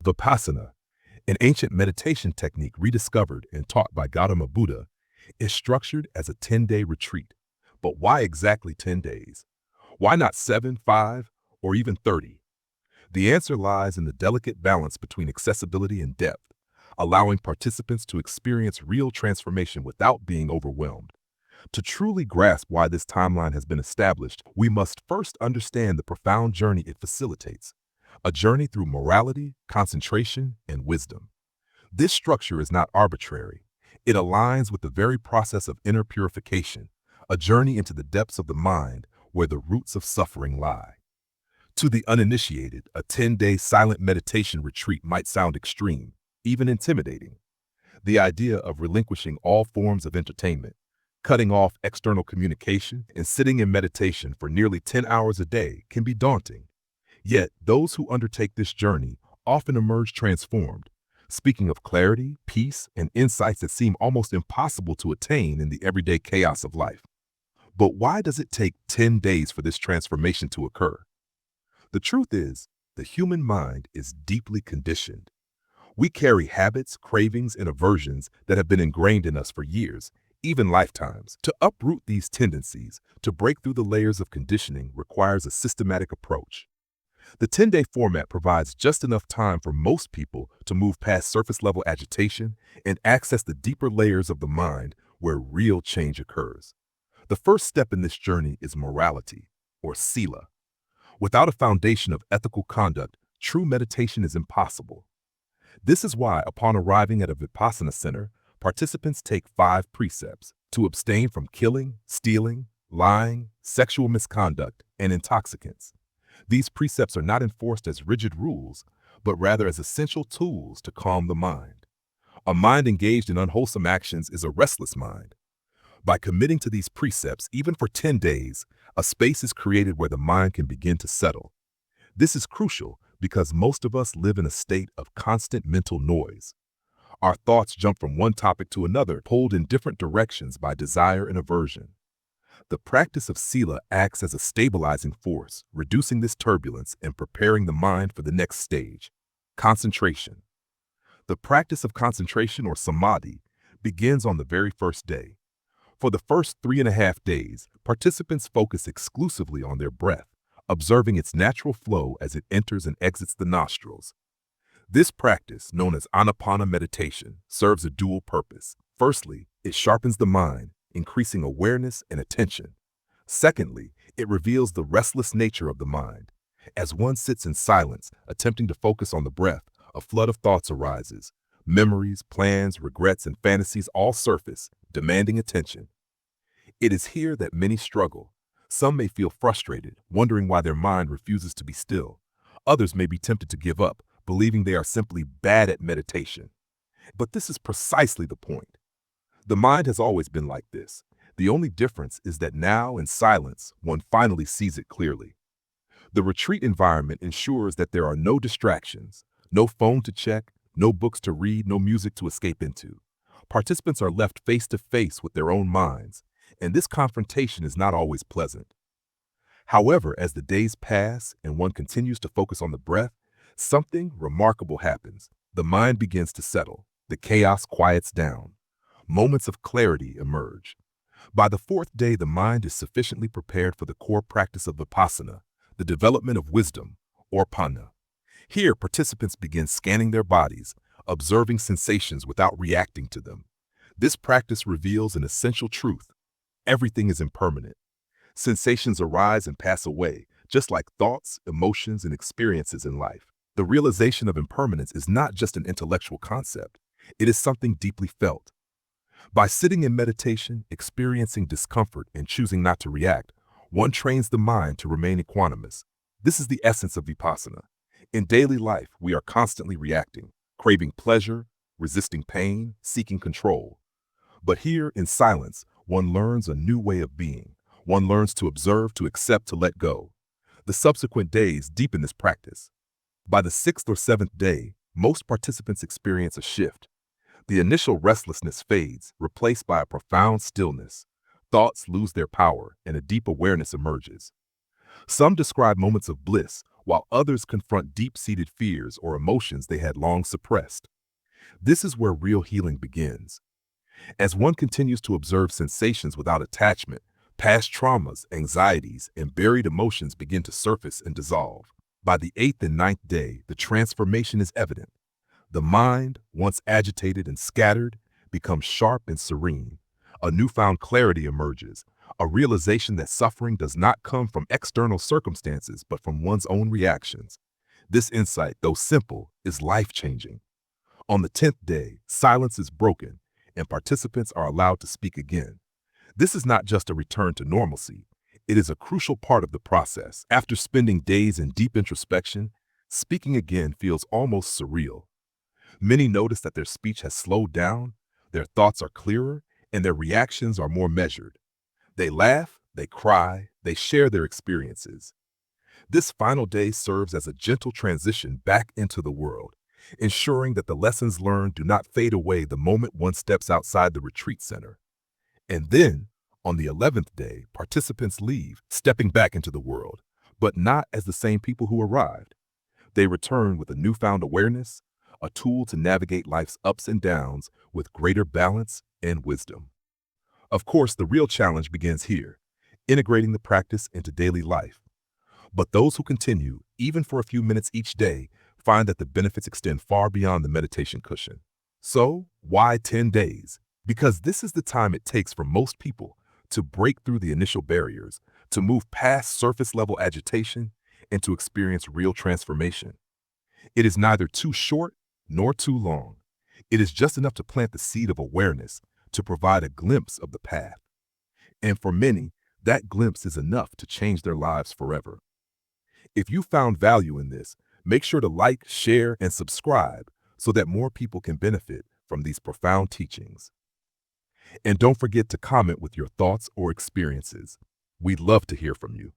Vipassana, an ancient meditation technique rediscovered and taught by Gautama Buddha, is structured as a 10-day retreat. But why exactly 10 days? Why not 7, 5, or even 30? The answer lies in the delicate balance between accessibility and depth, allowing participants to experience real transformation without being overwhelmed. To truly grasp why this timeline has been established, we must first understand the profound journey it facilitates, a journey through morality, concentration, and wisdom. This structure is not arbitrary. It aligns with the very process of inner purification, a journey into the depths of the mind where the roots of suffering lie. To the uninitiated, a 10-day silent meditation retreat might sound extreme, even intimidating. The idea of relinquishing all forms of entertainment, cutting off external communication, and sitting in meditation for nearly 10 hours a day can be daunting. Yet, those who undertake this journey often emerge transformed, speaking of clarity, peace, and insights that seem almost impossible to attain in the everyday chaos of life. But why does it take 10 days for this transformation to occur? The truth is, the human mind is deeply conditioned. We carry habits, cravings, and aversions that have been ingrained in us for years, even lifetimes. To uproot these tendencies, to break through the layers of conditioning requires a systematic approach. The 10-day format provides just enough time for most people to move past surface-level agitation and access the deeper layers of the mind where real change occurs. The first step in this journey is morality, or sila. Without a foundation of ethical conduct, true meditation is impossible. This is why, upon arriving at a Vipassana center, participants take 5 precepts to abstain from killing, stealing, lying, sexual misconduct, and intoxicants. These precepts are not enforced as rigid rules, but rather as essential tools to calm the mind. A mind engaged in unwholesome actions is a restless mind. By committing to these precepts, even for 10 days, a space is created where the mind can begin to settle. This is crucial because most of us live in a state of constant mental noise. Our thoughts jump from one topic to another, pulled in different directions by desire and aversion. The practice of sila acts as a stabilizing force, reducing this turbulence and preparing the mind for the next stage, concentration. The practice of concentration, or samadhi, begins on the very first day. For the first 3.5 days, participants focus exclusively on their breath, observing its natural flow as it enters and exits the nostrils. This practice, known as Anapana meditation, serves a dual purpose. Firstly, it sharpens the mind, increasing awareness and attention. Secondly, it reveals the restless nature of the mind. As one sits in silence, attempting to focus on the breath, a flood of thoughts arises. Memories, plans, regrets, and fantasies all surface, demanding attention. It is here that many struggle. Some may feel frustrated, wondering why their mind refuses to be still. Others may be tempted to give up, believing they are simply bad at meditation. But this is precisely the point. The mind has always been like this. The only difference is that now, in silence, one finally sees it clearly. The retreat environment ensures that there are no distractions, no phone to check, no books to read, no music to escape into. Participants are left face to face with their own minds, and this confrontation is not always pleasant. However, as the days pass and one continues to focus on the breath, something remarkable happens. The mind begins to settle. The chaos quiets down. Moments of clarity emerge. By the 4th day, the mind is sufficiently prepared for the core practice of Vipassana, the development of wisdom, or panna. Here, participants begin scanning their bodies, observing sensations without reacting to them. This practice reveals an essential truth. Everything is impermanent. Sensations arise and pass away, just like thoughts, emotions, and experiences in life. The realization of impermanence is not just an intellectual concept. It is something deeply felt. By sitting in meditation, experiencing discomfort, and choosing not to react, one trains the mind to remain equanimous. This is the essence of Vipassana. In daily life, we are constantly reacting, craving pleasure, resisting pain, seeking control. But here, in silence, one learns a new way of being. One learns to observe, to accept, to let go. The subsequent days deepen this practice. By the 6th or 7th day, most participants experience a shift. The initial restlessness fades, replaced by a profound stillness. Thoughts lose their power, and a deep awareness emerges. Some describe moments of bliss, while others confront deep-seated fears or emotions they had long suppressed. This is where real healing begins. As one continues to observe sensations without attachment, past traumas, anxieties, and buried emotions begin to surface and dissolve. By the eighth and ninth day, the transformation is evident. The mind, once agitated and scattered, becomes sharp and serene. A newfound clarity emerges, a realization that suffering does not come from external circumstances but from one's own reactions. This insight, though simple, is life-changing. On the 10th day, silence is broken, and participants are allowed to speak again. This is not just a return to normalcy. It is a crucial part of the process. After spending days in deep introspection, speaking again feels almost surreal. Many notice that their speech has slowed down, their thoughts are clearer, and their reactions are more measured. They laugh, they cry, they share their experiences. This final day serves as a gentle transition back into the world, ensuring that the lessons learned do not fade away the moment one steps outside the retreat center. And then, on the 11th day, participants leave, stepping back into the world, but not as the same people who arrived. They return with a newfound awareness, a tool to navigate life's ups and downs with greater balance and wisdom. Of course, the real challenge begins here, integrating the practice into daily life. But those who continue, even for a few minutes each day, find that the benefits extend far beyond the meditation cushion. So, why 10 days? Because this is the time it takes for most people to break through the initial barriers, to move past surface-level agitation, and to experience real transformation. It is neither too short nor too long. It is just enough to plant the seed of awareness, to provide a glimpse of the path. And for many, that glimpse is enough to change their lives forever. If you found value in this, make sure to like, share, and subscribe so that more people can benefit from these profound teachings. And don't forget to comment with your thoughts or experiences. We'd love to hear from you.